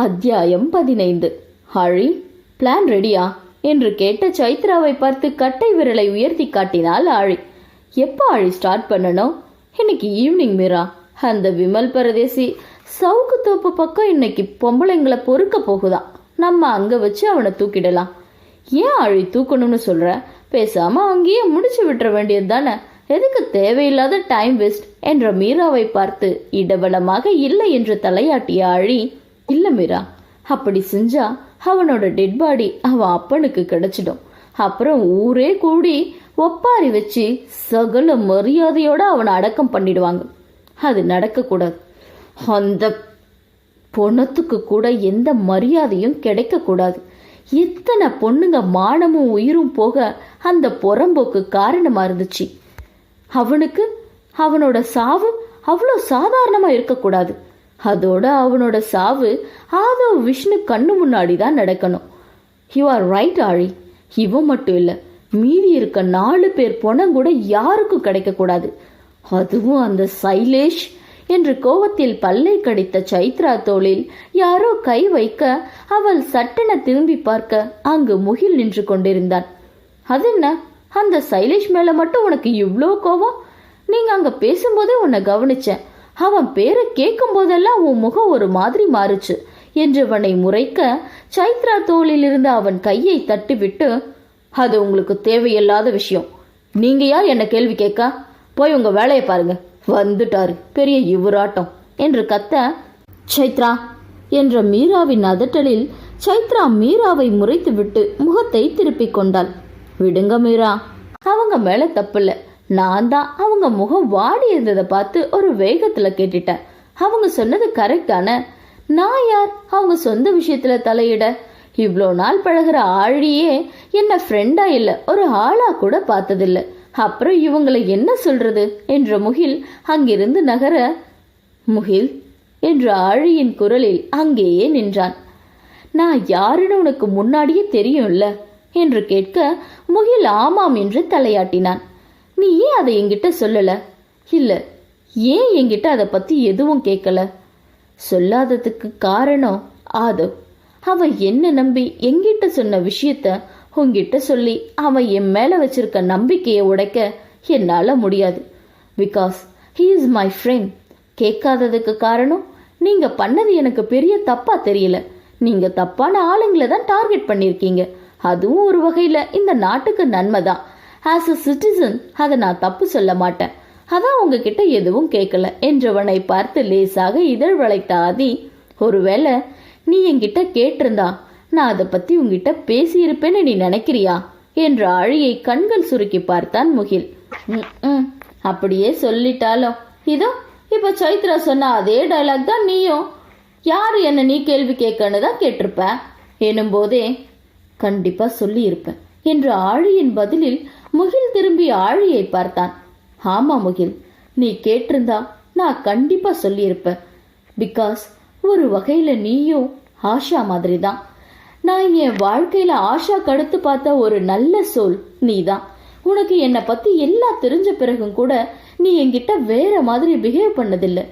அத்தியாயம் 15. ஆழி, பிளான் ரெடியா என்று கேட்ட சைத்ராவை பார்த்து கட்டை விரலை உயர்த்தி காட்டினாள் ஆழி. எப்போ ஆழி ஸ்டார்ட் பண்ணணும்? இன்னைக்கு ஈவினிங் மீரா. அந்த விமல் பரதேசி சவுக்கு தோப்பு பக்கம் இன்னைக்கு பொம்பளைங்களை பொறுக்க போகுதான். நம்ம அங்க வச்சு அவனை தூக்கிடலாம். ஏன் ஆழி தூக்கணும்னு சொல்ற? பேசாம அங்கேயே முடிச்சு விட்டுற வேண்டியது தானே, எதுக்கு தேவையில்லாத டைம் வேஸ்ட் என்ற மீராவை பார்த்து இடபலமாக இல்லை என்று தலையாட்டிய ஆழி, இல்ல மீரா, அப்படி செஞ்சா அவனோட டெட் பாடி அவன் அப்பனுக்கு கிடைச்சிடும். அப்புறம் ஊரே கூடி ஒப்பாரி வச்சு சகல மரியாதையோட அவனை அடக்கம் பண்ணிடுவாங்க. அது நடக்கக்கூடாது. அந்த பொணத்துக்கு கூட எந்த மரியாதையும் கிடைக்கக்கூடாது. எத்தனை பொண்ணுங்க மானமும் உயிரும் போக அந்த புறம்போக்கு காரணமா இருந்துச்சு. அவனுக்கு அவனோட சாவு அவ்வளோ சாதாரணமா இருக்கக்கூடாது. அதோட அவனோட சாவு ஆதவ் விஷ்ணு கண்ணு முன்னாடி தான் நடக்கணும். யூ ஆர் ரைட் ஆழி. இவன் மட்டும் இல்லை, மீதி இருக்க 4 பேர் பொணம் கூட யாருக்கும் கிடைக்க கூடாது. அதுவும் அந்த சைலேஷ் என்று கோவத்தில் பல்லை கடித்த சைத்ரா தோளில் யாரோ கை வைக்க அவள் சட்டென திரும்பி பார்க்க அங்கு முகில் நின்று கொண்டிருந்தான். அது என்ன, அந்த சைலேஷ் மேல மட்டும் உனக்கு இவ்வளோ கோவம்? நீங்க அங்க பேசும்போதே உன்னை கவனிச்சேன். அவன் பேரை கேட்கும் போதெல்லாம் உன் முகம் ஒரு மாதிரி மாறுச்சு என்றவனை முறைக்க சைத்ரா தோளில் இருந்து அவன் கையை தட்டிவிட்டு, அது உங்களுக்கு தேவையில்லாத விஷயம். நீங்க யார் என்ன கேள்வி கேட்க? போய் உங்க வேலையை பாருங்க. வந்துட்டாரு பெரிய இவராட்டம் என்று கத்த, சைத்ரா என்ற மீராவின் அதட்டலில் சைத்ரா மீராவை முறைத்து விட்டு முகத்தை திருப்பிக் கொண்டாள். விடுங்க மீரா, அவங்க மேல தப்பில்ல. நான் தான் அவங்க முகம் வாடி இருந்ததை பார்த்து ஒரு வேகத்துல கேட்டுட்டேன். அவங்க சொன்னது கரெக்டான. நான் யார் அவங்க சொந்த விஷயத்துல தலையிட? இவ்வளோ நாள் பழகிற ஆழியே என்ன ஃப்ரெண்டா இல்ல, ஒரு ஆளா கூட பார்த்ததில்லை. அப்புறம் இவங்களை என்ன சொல்றது என்ற முகில் அங்கிருந்து நகர, முகில் என்ற ஆழியின் குரலில் அங்கேயே நின்றான். நான் யாருன்னு உனக்கு முன்னாடியே தெரியும்ல என்று கேட்க முகில் ஆமாம் என்று தலையாட்டினான். நீ ஏன் அதை என்கிட்ட சொல்லல? இல்ல, ஏன் என்கிட்ட அதை பத்தி எதுவும் கேட்கல? சொல்லாததுக்கு காரணம் ஆதவ். அவன் என்ன நம்பி என்கிட்ட சொன்ன விஷயத்த உன்கிட்ட சொல்லி அவன் என் மேல வச்சிருக்க நம்பிக்கையை உடைக்க என்னால முடியாது. Because he is my friend. கேட்காததுக்கு காரணம், நீங்க பண்ணது எனக்கு பெரிய தப்பா தெரியல. நீங்க தப்பான ஆளுங்களை தான் டார்கெட் பண்ணிருக்கீங்க. அதுவும் ஒரு வகையில இந்த நாட்டுக்கு நன்மைதான். ஆஸ் அ சிட்டிசன் அதை நான் தப்பு சொல்ல மாட்டேன். அதான் உங்ககிட்ட எதுவும் கேட்கல என்றவனை பார்த்து லேசாக இதழ் வளைத்த ஆதி, ஒருவேளை நீ என்கிட்ட கேட்டிருந்தா நான் அதை பத்தி உங்ககிட்ட பேசியிருப்பேன்னு நீ நினைக்கிறியா என்ற ஆழியை கண்கள் சுருக்கி பார்த்தான் முகில். அப்படியே சொல்லிட்டாலும் இதோ இப்ப சைத்ரா சொன்ன அதே டைலாக் தான் நீயும், யாரு என்ன நீ கேள்வி கேட்கன்னு தான் கேட்டிருப்ப எனும் போதே கண்டிப்பா சொல்லி இருப்பேன் என்ற ஆழியின் பதிலில் முகில் திரும்பி ஆழியை பார்த்தான். ஆமா முகில், நீ கேட்டிருந்தா நான் கண்டிப்பா சொல்லியிருப்பேன். பிகாஸ் ஒரு வகையில நீயும் ஆஷா மாதிரி தான். நான் என் வாழ்க்கையில ஆஷா கடுத்து பார்த்த ஒரு நல்ல சோல் நீதான். உனக்கு என்னை பத்தி எல்லாம் தெரிஞ்ச பிறகும் கூட நீ என்கிட்ட வேற மாதிரி பிஹேவ் பண்ணதில்லை.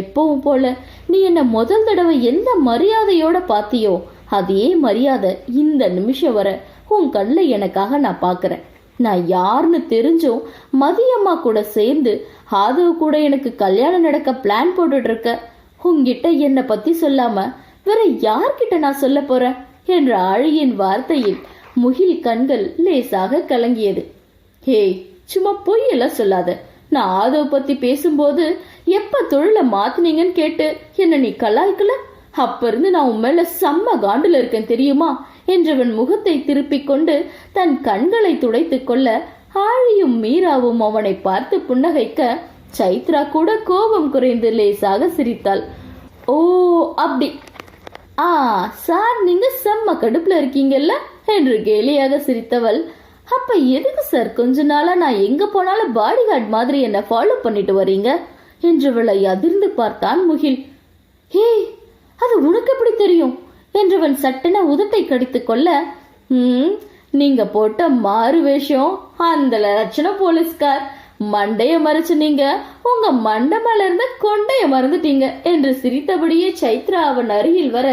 எப்பவும் போல நீ என்ன முதல் தடவை எந்த மரியாதையோட பாத்தியோ அதே மரியாதை இந்த நிமிஷம் வர உன் கண்ணில் எனக்காக நான் பாக்குறேன். நான் யாருன்னு தெரிஞ்சும் மதியம்மா கூட சேர்ந்து ஆதவ் கூட எனக்கு கல்யாணம் நடக்க பிளான் போட்டுட்டு இருக்க. உன்கிட்ட என்னை பத்தி சொல்லாம வேற யார்கிட்ட நான் சொல்ல போறேன் என்ற ஆழியின் வார்த்தையில் முகில் கண்கள் லேசாக கலங்கியது. ஹேய், சும்மா பொய்யெல்லாம் சொல்லாத. நான் ஆதவ் பத்தி பேசும்போது எப்ப தொழில மாத்தினீங்கன்னு கேட்டு என்ன நீ கலாய்க்கல? அப்ப இருந்து நான் உன் மேல செம்ம காண்டுல இருக்கேன் தெரியுமா என்றவன் முகத்தை திருப்பிக் கொண்டு தன் கண்களை துடைத்துக் கொள்ள ஆழியும் மீராவும் அவனை பார்த்து புன்னகைக்க சைத்ரா கூட கோபம் குறைந்து லேசாக சிரித்தாள். ஓ அப்படி, சார் நீங்க செம்ம கடுப்புல இருக்கீங்கல்ல என்று கேலியாக சிரித்தவள், அப்ப எதுக்கு சார் கொஞ்ச நாளா நான் எங்க போனாலும் பாடி கார்டு மாதிரி என்ன ஃபாலோ பண்ணிட்டு வரீங்க என்றவளை அதிர்ந்து பார்த்தான் முகில். ஹே, அது உனக்கு எப்படி தெரியும் என்றவன் சட்டென உதட்டை கடித்து கொள்ள, நீங்க போட்ட மாறு வேஷம் அந்த லட்சணம் போலீஸ்கார் மண்டைய மறைச்சு நீங்க உங்க மண்டை மேல இருந்த கொண்டைய மறந்துட்டீங்க என்று சிரித்தபடியே சைத்ரா அவன் அருகில் வர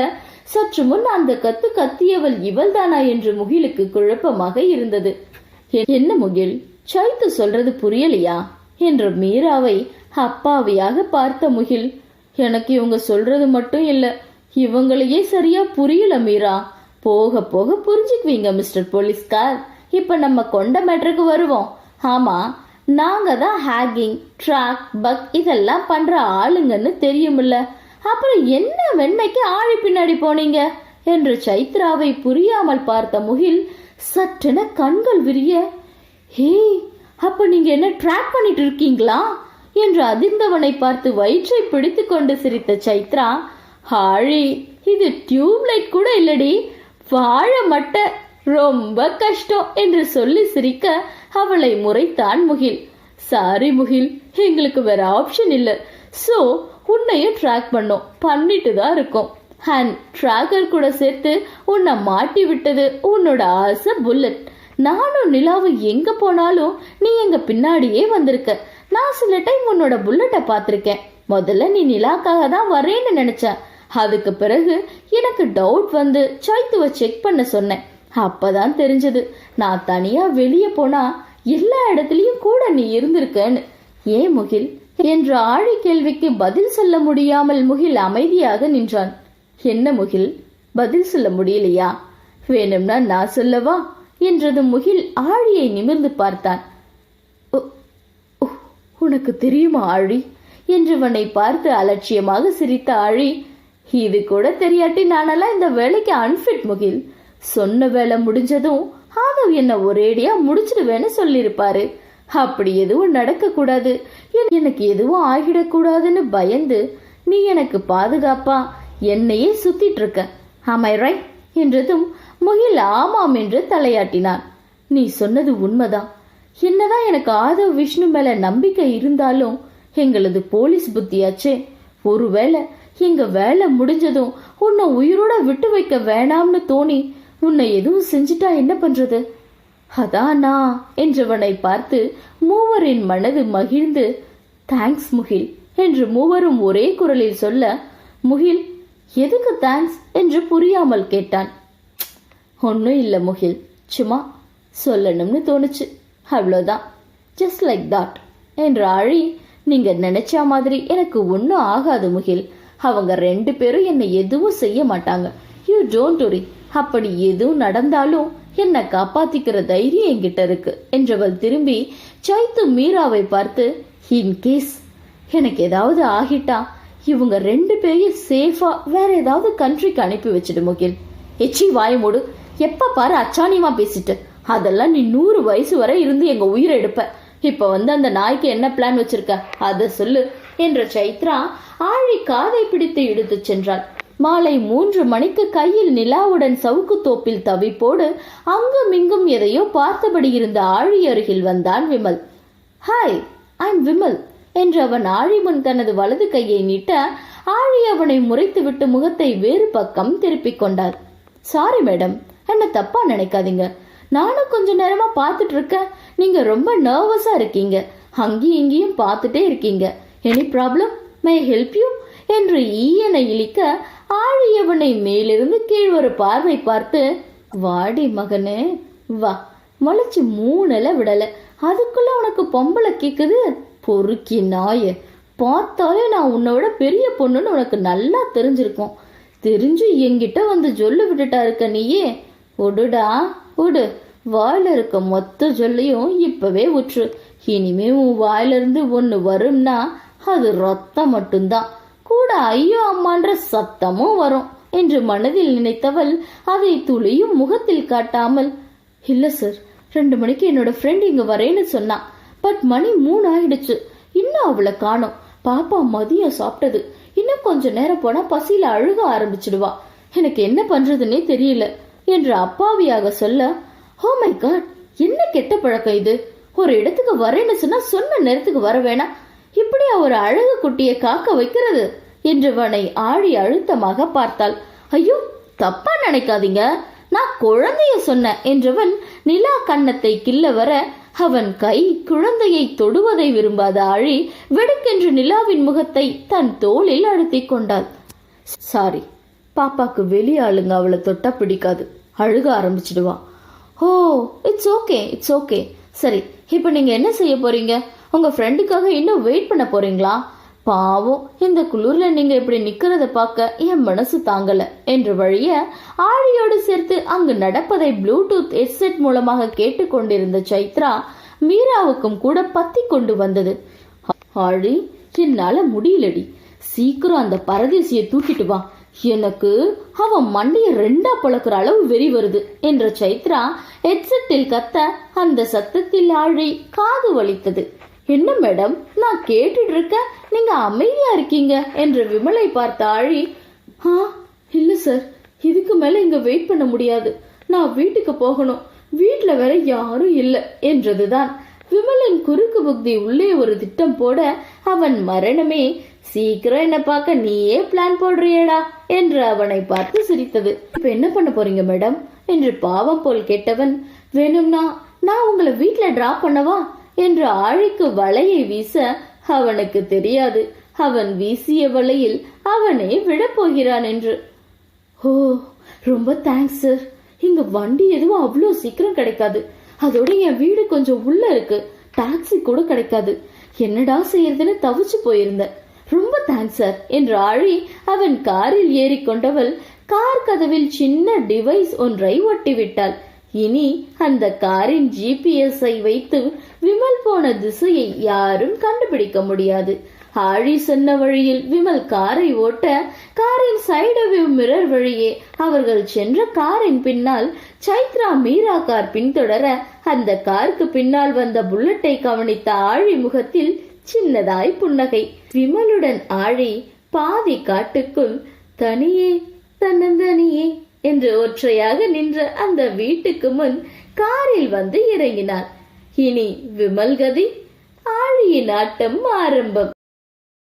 சற்று முன் அந்த கத்தியவள் இவள் தானா என்று முகிலுக்கு குழப்பமாக இருந்தது. என்ன முகில், சைத்து சொல்றது புரியலையா என்று மீராவை அப்பாவியாக பார்த்த முகில், எனக்கு இவங்க சொல்றது மட்டும் இல்ல, இவங்களையே சரியா புரியல மீரா. போக போக புரிஞ்சுக்குவீங்க மிஸ்டர் போலீஸ்கார். இப்ப நம்ம கொண்ட மேட்டருக்கு வருவோம். ஆமா, நாங்க தான் ஹேக்கிங், ட்ராக், பக் இதெல்லாம் பண்ற ஆளுங்கன்னு தெரியுமில்ல. அப்புறம் என்ன வெண்மைக்கு ஆழி பின்னாடி போனீங்க என்று சைத்ராவை புரியாமல் பார்த்த முகில் சற்றென கண்கள் விரிய, ஹே அப்ப நீங்க என்ன ட்ராக் பண்ணிட்டு இருக்கீங்களா என்று அதிர்ந்தவனை பார்த்து வயிற்றை பிடித்து கொண்டு சிரித்த சைத்ரா, ஆழி இது டியூப்லைட் கூட இல்லடி, வாழ மட்ட, ரொம்ப கஷ்டம் என்று சொல்லி சிரிக்க அவளை முறைத்தான் முகில். சாரி முகில், எங்களுக்கு வேற ஆப்ஷன் இல்ல. சோ உன்னையும் ட்ராக் பண்ணோம், பண்ணிட்டு தான் இருக்கோம். அண்ட் ட்ராக்கர் கூட சேர்த்து உன்னை மாட்டி விட்டது உன்னோட ஆசை புல்லட். நானும் நிலாவும் எங்க போனாலும் நீ எங்க பின்னாடியே வந்திருக்க. நான் சில டைம் உன்னோட புல்லட்டை பார்த்திருக்கேன். முதல்ல நீ நிலாக்காக தான் வரேன்னு நினைச்சேன். அதுக்கு பிறகு எனக்கு டவுட் வந்து சைத்துவ செக் பண்ண சொன்னேன். அப்பதான் தெரிஞ்சது நான் தனியா வெளியே போனா எல்லா இடத்துலயும் கூட நீ இருந்திருக்கன்னு. ஏன் முகில் என்ற ஆழி கேள்விக்கு பதில் சொல்ல முடியாமல் முகில் அமைதியாக நின்றான். என்ன முகில், பதில் சொல்ல முடியலையா? வேணும்னா நான் சொல்லவா என்றது முகில் ஆழியை நிமிர்ந்து பார்த்தான். உனக்கு தெரியுமா ஆழி என்றவனை பார்த்து அலட்சியமாக சிரித்த ஆழி, இது கூட தெரியாட்டி நானெல்லாம் இந்த வேலைக்கு அன்ஃபிட் முகில். சொன்ன வேலை முடிஞ்சதும் ஆதவ் என்ன ஒரேடியா முடிச்சிடுவேன்னு சொல்லிருப்பாரு. அப்படி எதுவும் நடக்க கூடாது, எனக்கு எதுவும் ஆகிடக்கூடாதுன்னு பயந்து நீ எனக்கு பாதுகாப்பா என்னையே சுத்திட்டு இருக்க. ஆமை ரைட் என்றதும் முகில் ஆமாம் என்று தலையாட்டினான். நீ சொன்னது உண்மைதான். என்னதான் எனக்கு ஆதவ் விஷ்ணு மேல நம்பிக்கை இருந்தாலும் எங்களது போலீஸ் புத்தியாச்சே. ஒருவேளை எங்க வேலை முடிஞ்சதும் உன்னை உயிரோட விட்டு வைக்க வேணாம்னு தோணி உன்னை எதுவும் செஞ்சுட்டா என்ன பண்றது? அதானா என்றவனை பார்த்து மூவரின் மனது மகிழ்ந்து தேங்க்ஸ் முகில் என்று மூவரும் ஒரே குரலில் சொல்ல, முகில் எதுக்கு தேங்க்ஸ் என்று புரியாமல் கேட்டான். ஒன்னும் இல்ல முகில், சும்மா சொல்லணும்னு தோணுச்சு, அவ்வளோதான், ஜஸ்ட் லைக் தாட் என்ற ஆழி. நீங்க நினைச்ச மாதிரி எனக்கு ஒன்னும் ஆகாது முகில். அவங்க 2 பேரும் என்னை எதுவும் செய்ய மாட்டாங்க. You don't worry. அப்படி எதுவும் நடந்தாலும் என்னை காப்பாத்திக்கிற தைரியம் என்கிட்ட இருக்கு என்றவள் திரும்பி சைத்து மீராவை பார்த்து, இன்கேஸ் எனக்கு ஏதாவது ஆகிட்டா இவங்க 2 பேரையும் சேஃபா வேற ஏதாவது கண்ட்ரிக்கு அனுப்பி வச்சிடு முகில். எச்சி வாய மூடு. எப்ப பாரு அச்சாணியமா பேசிட்டு. அதெல்லாம் நீ 100 வயசு வரை இருந்து எங்க உயிரை எடுப்ப. இப்ப வந்து அந்த நாய்க்கு என்ன பிளான் வச்சிருக்க அத சொல்லு என்ற சைத்ரா ஆழி காதை பிடித்து இழுத்து சென்றாள். மாலை 3 மணிக்கு கையில் நிலாவுடன் சவுக்கு தோப்பில் தவிப்போடு அங்குமிங்கும் எதையோ பார்த்தபடி இருந்த ஆழி அருகில் வந்தான் விமல். ஹாய், ஐம் விமல் என்று அவன் ஆழி முன் தனது வலது கையை நீட்ட ஆழி அவனை முறைத்துவிட்டு முகத்தை வேறு பக்கம் திருப்பிக் கொண்டார். சாரி மேடம், என்ன தப்பா நினைக்காதீங்க. நானும் கொஞ்ச நேரமா பார்த்துட்டு இருக்கேன். நீங்க ரொம்ப நர்வஸா இருக்கீங்க. அங்கேயும் இங்கேயும் பார்த்துட்டே இருக்கீங்க. Any problem? May help you என்று ஈயனை இழிக்க ஆழியவனை மேலிருந்து கீழ் ஒரு பார்வை பார்த்து, வாடி மகனே வா, முளைச்சு 3 விடல, அதுக்குள்ள உனக்கு பொம்பளை கேக்குது? பொறுக்கி நாய, பார்த்தாலே நான் உன்னோட பெரிய பொண்ணுன்னு உனக்கு நல்லா தெரிஞ்சிருக்கும். தெரிஞ்சு என்கிட்ட வந்து சொல்லு விட்டுட்டா இருக்க நீயே. உடுடா உடு, வாயில இருக்க மொத்த சொல்லையும் இப்பவே உற்று. இனிமே உன் வாயிலிருந்து ஒண்ணு வரும்னா அது ரத்தம் மட்டும்தான், கூட ஐயோ அம்மான்ற சத்தமும் வரும் என்று மனதில் நினைத்தவள் அதை துளியும் முகத்தில் காட்டாமல், இல்ல சார், 2 மணிக்கு என்னோட ஃப்ரெண்ட் இங்க வரேன்னு சொன்னா. பட் மணி 3 ஆயிடுச்சு, இன்னும் அவளை காணோம். பாப்பா மதியம் சாப்பிட்டது. இன்னும் கொஞ்ச நேரம் போனா பசியில அழுக ஆரம்பிச்சிடுவா. எனக்கு என்ன பண்றதுன்னே தெரியல என்று அப்பாவியாக சொல்ல, ஓ மை காட், என்ன கெட்ட பழக்கம் இது? ஒரு இடத்துக்கு வரேன்னு சொன்ன நேரத்துக்கு வர வேணாம், இப்படி ஒரு அழகு குட்டியை காக்க வைக்கிறது என்றவனை ஆழி அழுத்தமாக பார்த்தாள். ஐயோ தப்பா நினைக்காதீங்க, நான் குழந்தைய சொன்ன என்றவன் நிலா கன்னத்தை கிள்ள வர அவன் கை குழந்தையை தொடுவதை விரும்பாத ஆழி வெடுக்கென்று நிலாவின் முகத்தை தன் தோளில் அழுத்திக் கொண்டாள். சாரி, பாப்பாக்கு வெளியாளுங்க அவளை தொட்டா பிடிக்காது, அழுக ஆரம்பிச்சிடுவா. ஓ, இட்ஸ் ஓகே, இட்ஸ் ஓகே. சரி, இப்போ நீங்க என்ன செய்ய போறீங்க? உங்க ஃப்ரெண்டுக்காக இன்னும் வெயிட் பண்ண போறீங்களா? பாவம், இந்த குளிர்ல நீங்க இப்படி நிக்கிறத பார்க்க என் மனசு தாங்கல என்று வழிய ஆழியோடு சேர்த்து அங்கு நடப்பதை ப்ளூடூத் ஹெட்செட் மூலமாக கேட்டுக்கொண்டிருந்த சைத்ரா மீராவுக்கும் கூட பத்தி கொண்டு வந்தது. ஆழி, என்னால முடியலடி, சீக்கிரம் அந்த பரதேசியை தூக்கிட்டு வா, எனக்கு அவன் மண்டைய 2ஆ பழக்கிற அளவு வெறி வருது என்ற சைத்ரா ஹெட்செட்டில் கத்த அந்த சத்தத்தில் ஆழி காது வலித்தது. என்ன மேடம், நான் கேட்டுட்டு இருக்க, நீங்க அமைதியா இருக்கீங்க என்று விமலை பார்த்த ஆழி, இல்ல சார், இதுக்கு மேல இங்க வெயிட் பண்ண முடியாது, நான் வீட்டுக்கு போகணும், வீட்டுல வேற யாரும் இல்ல என்றதுதான். விமலின் குறுக்கு புக்தி உள்ளே ஒரு திட்டம் போட அவன் மரணமே, சீக்கிரம் என்ன பார்க்க நீயே பிளான் போடுறியடா என்று அவனை பார்த்து சிரித்தது. இப்ப என்ன பண்ண போறீங்க மேடம் என்று பாவம் போல் கேட்டவன், வேணும்னா நான் உங்களை வீட்டுல டிராப் பண்ணவா என்று ஆழிக்கு வலையை வீச அவனுக்கு தெரியாது அவன் வீசிய வலையில் அவனே விழப்போகிறான் என்று. ஓ, ரொம்ப தேங்க்ஸ் சார். இங்க வண்டி எதுவும் அவ்வளோ சீக்கிரம் கிடைக்காது. அதோட என் வீடு கொஞ்சம் உள்ள இருக்கு. டாக்ஸி கூட கிடைக்காது. என்னடா செய்யறதுன்னு தவிச்சு போயிருந்தேன். ரொம்ப தேங்க்ஸ் சார் என்று ஆழி அவன் காரில் ஏறிக்கொண்டவள் கார் கதவில் சின்ன டிவைஸ் ஒன்றை ஒட்டிவிட்டாள். இனி அந்த காரின் ஜிபிஎஸ்ஐ வைத்து விமல் போன திசையை யாரும் கண்டுபிடிக்க முடியாது. ஆழி சொன்ன வழியில் விமல் காரை ஓட்ட, காரின் சைடு வியூ மிரர் வழியே அவர்கள் சென்ற காரின் பின்னால் சைத்ரா மீரா கார் பின்தொடர, அந்த காருக்கு பின்னால் வந்த புல்லட்டை கவனித்த ஆழி முகத்தில் சின்னதாய் புன்னகை. விமலுடன் ஆழி பாதி காட்டுக்குள் தனியே தன்னந்தனியே என்று ஒற்றையாக நின்ற அந்த வீட்டுக்கு முன் காரில் வந்து இறங்கினார். இனி விமல் கதி, ஆழியின் ஆட்டம் ஆரம்பம்.